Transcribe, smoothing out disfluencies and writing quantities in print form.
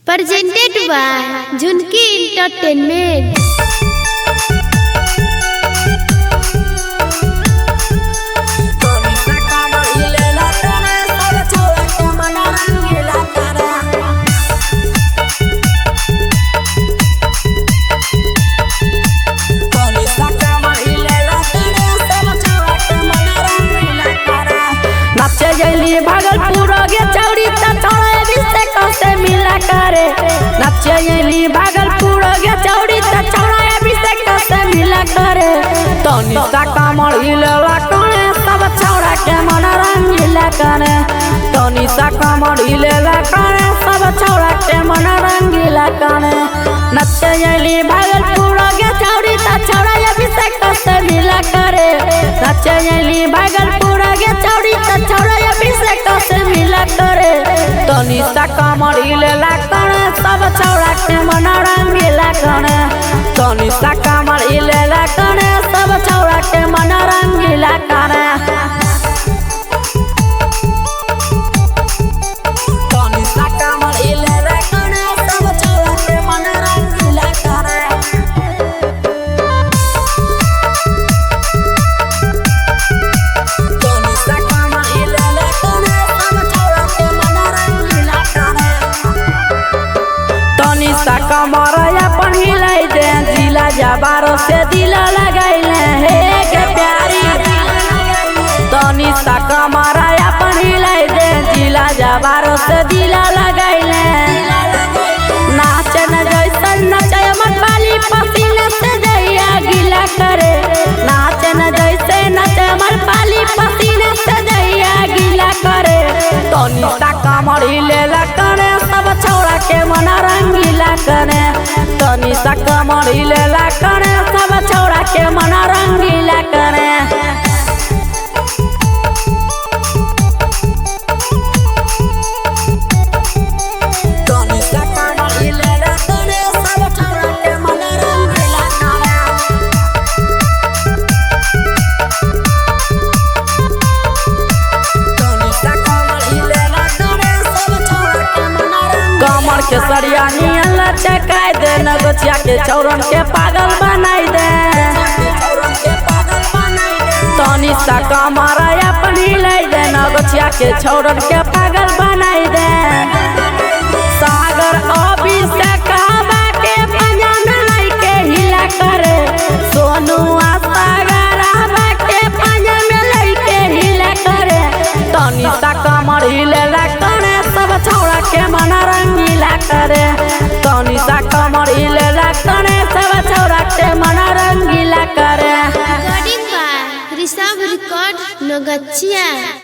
Presented by Junki Entertainment. Bhagalpur गे चौड़ी तोड़ा अभिषेक से मिला करे नचैली भागलपुर गे चौड़ी तोड़ा अभिषेक से मिला करे तनी सा कमर हिलेला करे सब छौड़ा के मन रंगीला करे तनी सा कमर हिलेला करे सब छौड़ा के मन रंगीला करे नचैली भागलपुर गे चौड़ी तोड़ा अभिषेक से मिला करे नचैली भागलपुर गे चौड़ी तोड़ा अभिषेक से मिला करे तनी सा कमर हिलेला करे सब छौड़ा के मन रंगीला करे तनी सा कमर हिलेला करे सब छौड़ा के मन रंगीला करे तनी सा कमर हिलेला करे सब छौड़ा के मन रंगीला करे सा कमर अपन हिलाई दे जिला जबारो से दिल लगाइले हे के प्यारी तनी सा कमर अपन हिलाई दे जिला जबारो से दिल लगाइले नाचे न जैसन नचे मन वाली पसीने से दैया गिला करे नाचे न जैसे नचे मन वाली पसीने से दैया गिला करे तनी सा कमर हिलेला करे सब छौड़ा के मन रंगीला करे तनी सा कमर हिलेला करे सब छौड़ा के मन रंगीला करे तनी सा कमर हिलेला करे सब छौड़ा के मन रंगीला करे तनी सा कमर हिलेला करे सब छौड़ा के मन कमर के सरिया नियन लचकाई दे नगचिया के चौरन के पागल बनाई दे तनी सा कमर अपन हिलाई दे नगचिया के चौरन के पागल बनाई दे सागर अभिषेक हवा के पंजा में के हिला करे सोनू सागर हवा के पंजा में के हिला करे तनी सा कमर हिलेला करे सब छौड़ा के मन रंगीला करे तनी सा कमर हिलेला करे सब छौड़ा के मन रंगीला करे Recording by Rishabh Record Nogachia.